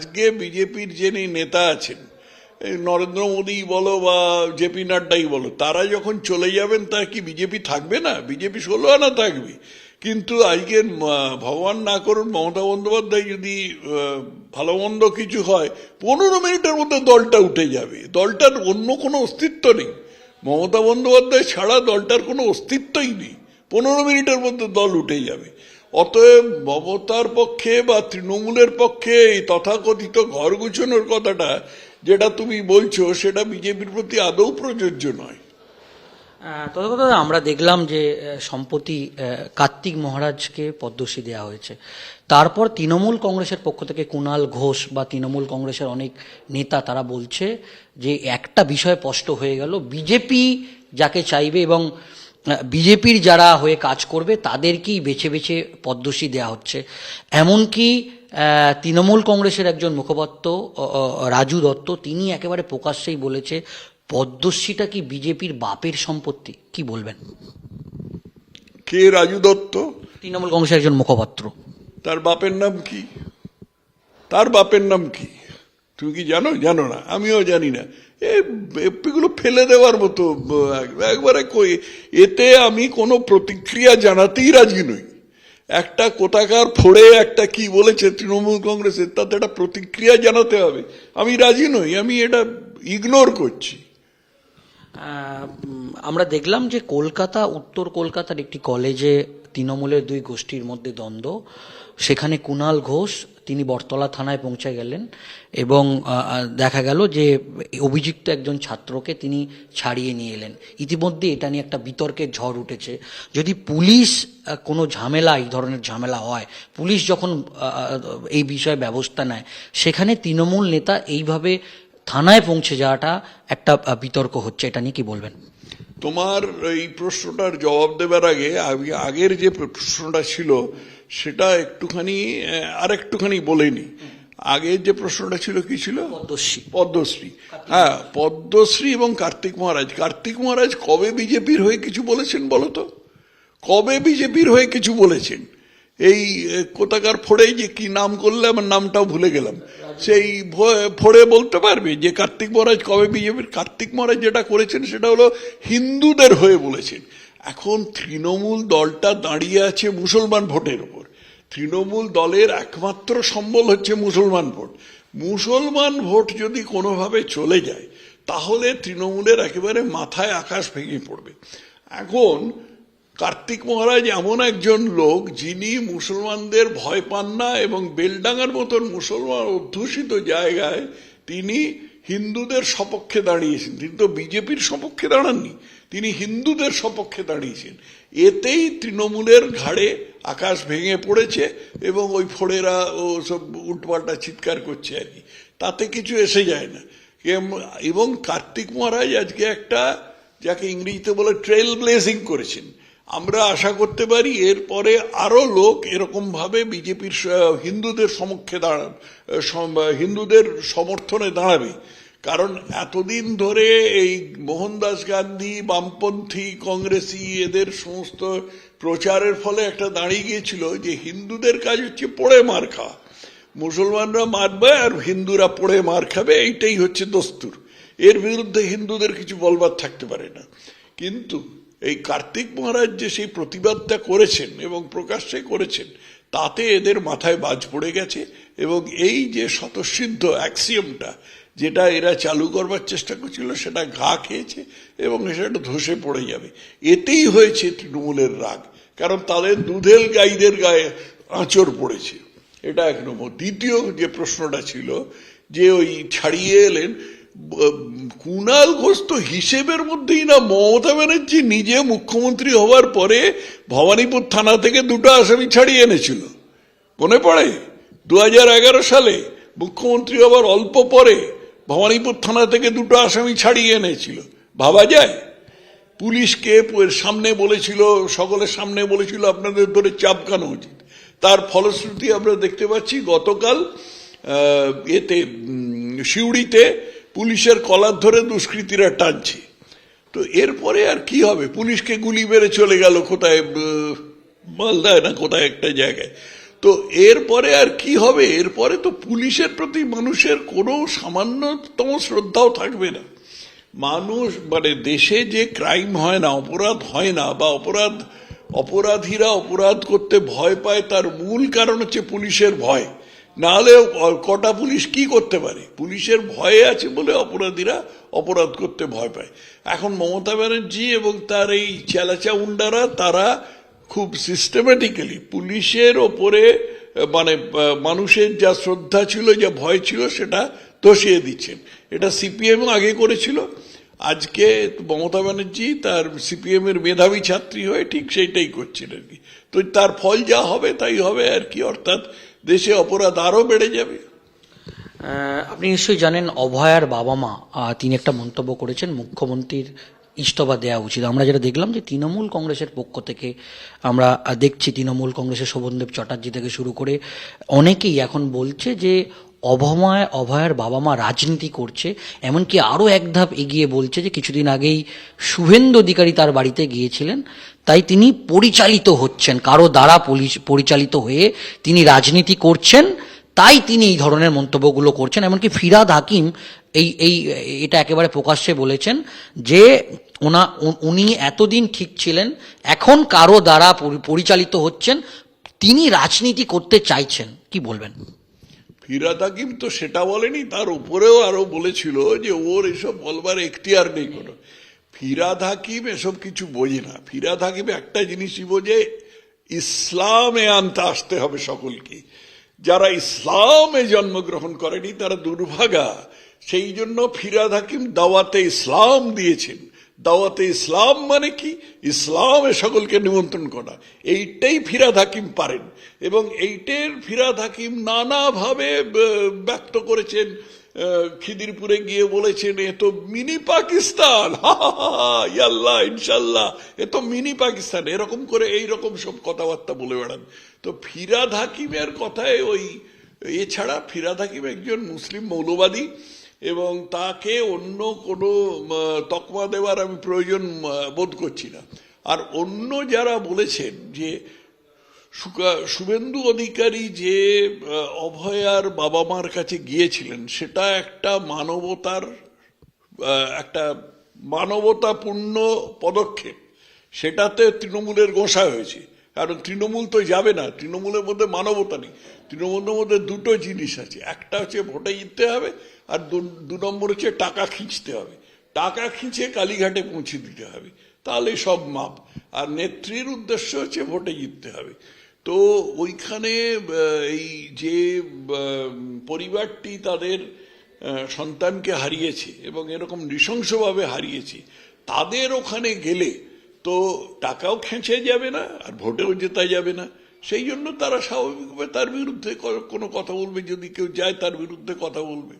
আজকে বিজেপির যিনি নেতা আছেন, এই নরেন্দ্র মোদী বলো বা জেপি নাড্ডাই বলো, তারা যখন চলে যাবেন তা কি বিজেপি থাকবে না? বিজেপি 16 আনা থাকবে। কিন্তু আজকে ভগবান না করুন মমতা বন্দ্যোপাধ্যায় যদি ভালো মন্দ কিছু হয়, 15 মিনিটের মধ্যে দলটা উঠে যাবে। দলটার অন্য কোনো অস্তিত্ব নেই। মমতা বন্দ্যোপাধ্যায় ছাড়া দলটার কোনো অস্তিত্বই নেই। 15 মিনিটের মধ্যে দল উঠে যাবে। অতএব মমতার পক্ষে বা তৃণমূলের পক্ষে এই তথাকথিত ঘর গুছানোর কথাটা যেটা তুমি বলছো, সেটা বিজেপির প্রতি আদৌ প্রযোজ্য নয়। তথাকথা আমরা দেখলাম যে সম্প্রতি কার্তিক মহারাজকে পদ্মশ্রী দেওয়া হয়েছে। তারপর তৃণমূল কংগ্রেসের পক্ষ থেকে কুণাল ঘোষ বা তৃণমূল কংগ্রেসের অনেক নেতা তারা বলছে যে একটা বিষয় স্পষ্ট হয়ে গেল, বিজেপি যাকে চাইবে এবং বিজেপির যারা হয়ে কাজ করবে তাদেরকেই বেছে বেছে পদ্মশ্রী দেওয়া হচ্ছে। এমনকি তৃণমূল কংগ্রেসের একজন মুখপাত্র রাজু দত্ত তিনি একেবারে প্রকাশ্যেই বলেছে পদ্মশ্রীটা কি বিজেপির বাপের সম্পত্তি। কি বলবেন? কে রাজু দত্ত? তৃণমূল কংগ্রেসের একজন মুখপাত্র। তার বাপের নাম কি? তার বাপের নাম কি তুমি কি জানো? জানো না, আমিও জানি না। এগুলো ফেলে দেওয়ার মতো একবারে কই। এতে আমি কোনো প্রতিক্রিয়া জানাতেই রাজি নই। একটা কোথাকার ফোড়ে একটা কি বলেছে তৃণমূল কংগ্রেসের, তাতে একটা প্রতিক্রিয়া জানাতে হবে, আমি রাজি নই। আমি এটা ইগনোর করছি। আমরা দেখলাম যে কলকাতা, উত্তর কলকাতার একটি কলেজে তৃণমূলের দুই গোষ্ঠীর মধ্যে দ্বন্দ্ব। সেখানে কুণাল ঘোষ তিনি বটতলা থানায় পৌঁছে গেলেন এবং দেখা গেল যে অভিযুক্ত একজন ছাত্রকে তিনি ছাড়িয়ে নিয়ে এলেন। ইতিমধ্যে এটা নিয়ে একটা বিতর্কের ঝড় উঠেছে। যদি পুলিশ কোনো ঝামেলা, এই ধরনের ঝামেলা হয়, পুলিশ যখন এই বিষয়ে ব্যবস্থা নেয়, সেখানে তৃণমূল নেতা এইভাবে থানায় পৌঁছে যাওয়াটা একটা বিতর্ক হচ্ছে। এটা নিয়ে কি বলবেন? তোমার এই প্রশ্নটার জবাব দেবার আগে আমি আগের যে প্রশ্নটা ছিল সেটা একটুখানি বলে নি। আগের যে প্রশ্নটা ছিল কি ছিল? পদ্মশ্রী। হ্যাঁ, পদ্মশ্রী এবং কার্তিক মহারাজ কবে বিজেপির হয়ে কিছু বলেছেন বলো তো? কবে বিজেপির হয়ে কিছু বলেছেন? এই কোথাকার ফোড়েই যে কি নাম করলে, আমার নামটাও ভুলে গেলাম, সেই ফোড়ে বলতে পারবে যে কার্তিক মহারাজ কবে বিজেপির? কার্তিক মহারাজ যেটা করেছেন সেটা হলো হিন্দুদের হয়ে বলেছেন। এখন তৃণমূল দলটা দাঁড়িয়ে আছে মুসলমান ভোটের উপর। তৃণমূল দলের একমাত্র সম্বল হচ্ছে মুসলমান ভোট। মুসলমান ভোট যদি কোনোভাবে চলে যায় তাহলে তৃণমূলের একেবারে মাথায় আকাশ ভেঙে পড়বে। এখন কার্তিক মহারাজ এমন একজন লোক যিনি মুসলমানদের ভয় পান না এবং বেলডাঙ্গার মতন মুসলমান অধ্যুষিত জায়গায় তিনি হিন্দুদের সপক্ষে দাঁড়িয়েছেন। তিনি তো বিজেপির সপক্ষে দাঁড়াননি, তিনি হিন্দুদের সপক্ষে দাঁড়িয়েছেন। এতেই তৃণমূলের ঘাড়ে আকাশ ভেঙে পড়েছে এবং ওই ফোড়েরা ও সব উল্টোপাল্টা চিৎকার করছে আর কি, তাতে কিছু এসে যায় না। এবং কার্তিক মহারাজ আজকে একটা, যাকে ইংরেজিতে বলে ট্রেল ব্লেজিং করেছেন। আমরা আশা করতে পারি এরপরে আরো লোক এরকম ভাবে বিজেপির হিন্দুদের সমক্ষে হিন্দুদের সমর্থনে দাঁড়াবে। কারণ এতদিন ধরে এই মোহনদাস গান্ধী, বামপন্থী, কংগ্রেসি এদের সমস্ত প্রচারের ফলে একটা দাঁড়িয়ে গিয়েছিল যে হিন্দুদের কাজ হচ্ছে পড়ে মার খাওয়া, মুসলমানরা মারবে আর হিন্দুরা পড়ে মার খাবে, এইটাই হচ্ছে দস্তুর। এর বিরুদ্ধে হিন্দুদের কিছু বলবার থাকতে পারে না। কিন্তু এই কার্তিক মহারাজ যে সেই প্রতিবাদটা করেছেন এবং প্রকাশ্যে করেছেন, তাতে এদের মাথায় বাজ পড়ে গেছে এবং এই যে স্বতঃসিদ্ধ অ্যাক্সিয়ামটা যেটা এরা চালু করবার চেষ্টা করছিল সেটা ঘা খেয়েছে এবং সেটা ধসে পড়ে যাবে। এতেই হয়েছে তৃণমূলের রাগ, কারণ তাদের দুধেল গাইদের গায়ে আঁচড় পড়েছে। এটা এক নম্বর। দ্বিতীয় যে প্রশ্নটা ছিল যে ওই ছাড়িয়ে এলেন, কুণাল ঘোষ তো হিসেবের মধ্যেই না। মমতা ব্যানার্জি নিজে মুখ্যমন্ত্রী হওয়ার পরে ভবানীপুর থানা থেকে 2টো আসামি ছাড়িয়ে এনেছিল, মনে পড়ে? 2011 সালে মুখ্যমন্ত্রী হওয়ার অল্প পরে ভবানীপুর থানা থেকে 2টো আসামি ছাড়িয়ে এনেছিল। ভাবা যায়? পুলিশকে সামনে বলেছিল, সকলের সামনে বলেছিল আপনাদের ধরে চাপকানো উচিত। তার ফলশ্রুতি আমরা দেখতে পাচ্ছি গতকাল সিউড়িতে পুলিশের কলার ধরে দুষ্কৃতীরা টানছে। তো এরপরে আর কি হবে? পুলিশকে গুলি মেরে চলে গেল কোথায়, মালদায় না কোথায় একটা জায়গায়। তো এরপরে আর কি হবে? এরপরে তো পুলিশের প্রতি মানুষের কোনো সামান্যতম শ্রদ্ধাও থাকবে না। মানুষ মানে দেশে যে ক্রাইম হয় না, অপরাধ হয় না, বা অপরাধীরা অপরাধ করতে ভয় পায়, তার মূল কারণ হচ্ছে পুলিশের ভয়। নাহলে কটা পুলিশ কি করতে পারে? পুলিশের ভয়ে আছে বলে অপরাধীরা অপরাধ করতে ভয় পায়। এখন মমতা ব্যানার্জি এবং তার এই চেলাচাউন্ডারা তারা খুব সিস্টেম্যাটিক্যালি পুলিশের ওপরে মানে মানুষের যা শ্রদ্ধা ছিল, যা ভয় ছিল, সেটা ধসিয়ে দিচ্ছেন। এটা সিপিএম আগে করেছিল, আজকে মমতা ব্যানার্জি তার সিপিএম এর মেধাবী ছাত্রী হয়ে ঠিক সেইটাই করছেন আর কি। তো তার ফল যা হবে তাই হবে আর কি, অর্থাৎ দেশে অপরাধ আরো বেড়ে যাবে। আপনি নিশ্চয়ই জানেন অভয়ার বাবা মা তিনি একটা মন্তব্য করেছেন, মুখ্যমন্ত্রীর ইস্তফা দেওয়া উচিত। আমরা যেটা দেখলাম যে তৃণমূল কংগ্রেসের পক্ষ থেকে আমরা দেখছি, তৃণমূল কংগ্রেসের শোভনদেব চ্যাটার্জি থেকে শুরু করে অনেকেই এখন বলছে যে অভয়ার বাবা মা রাজনীতি করছে। এমনকি আরও এক ধাপ এগিয়ে বলছে যে কিছুদিন আগেই শুভেন্দু অধিকারী তার বাড়িতে গিয়েছিলেন, তাই তিনি পরিচালিত হচ্ছেন, কারো দ্বারা পরিচালিত হয়ে তিনি রাজনীতি করছেন, তাই তিনি এই ধরনের মন্তব্যগুলো করছেন। এমনকি ফিরহাদ হাকিম এটা একেবারে প্রকাশ্যে বলেছেন যে উনি এতদিন ঠিক ছিলেন, এখন কারো দ্বারা পরিচালিত হচ্ছেন, তিনি রাজনীতি করতে চাইছেন। কি বলবেন? ফিরহাদ হাকিম তো সেটা বলেনি, তার উপরেও আরো বলেছিল যে ওর এসব বলবার এখতিয়ার নেই কোনো। ফিরহাদ হাকিম এসব কিছু বোঝে না। ফিরহাদ হাকিম একটা জিনিসই বোঝে, ইসলামে আনতে আসতে হবে সকলকে। যারা ইসলামে জন্মগ্রহণ করেনি তারা দুর্ভাগা। সেই জন্য ফিরহাদ হাকিম দাওয়াতে ইসলাম দিয়েছেন। দাওয়াতে ইসলাম মানে কি? ইসলামে সকলকে নিমন্ত্রণ করা। এইটাই ফিরহাদ হাকিম পারেন, এবং এইটের ফিরহাদ হাকিম নানাভাবে ব্যক্ত করেছেন। খিদিরপুরে গিয়ে বলেছেন এ তো মিনি পাকিস্তান, ইয়াল্লাহ ইনশাল্লাহ, এ তো মিনি পাকিস্তান, এরকম করে এইরকম সব কথাবার্তা বলে বেড়ান। তো ফিরহাদ হাকিমের কথায় এছাড়া ফিরহাদ হাকিম একজন মুসলিম মৌলবাদী, এবং তাকে অন্য কোনো তকমা দেওয়ার আমি প্রয়োজন বোধ করছি না। আর অন্য যারা বলেছেন যে শুভেন্দু অধিকারী যে অভয়ার বাবা মার কাছে গিয়েছিলেন, সেটা একটা একটা মানবতাপূর্ণ পদক্ষেপ। সেটাতে তৃণমূলের গোঁসা হয়েছে, কারণ তৃণমূল তো যাবে না। তৃণমূলের মধ্যে মানবতা নেই। তৃণমূলের মধ্যে দুটো জিনিস আছে, একটা হচ্ছে ভোটে জিততে হবে, আর দু নম্বর হচ্ছে টাকা খিঁচতে হবে। টাকা খিঁচে কালীঘাটে পৌঁছে দিতে হবে, তাহলে সব মাপ। আর নেত্রীর উদ্দেশ্য হচ্ছে ভোটে জিততে হবে। তো ওইখানে এই যে পরিবারটি তাদের সন্তানকে হারিয়েছে এবং এরকম নৃশংসভাবে হারিয়েছে, তাদের ওখানে গেলে তো টাকাও খেঁচে যাবে না, আর ভোটেও জেতা যাবে না। সেই জন্য তারা স্বাভাবিকভাবে তার বিরুদ্ধে কোনো কথা বলবে, যদি কেউ যায় তার বিরুদ্ধে কথা বলবে।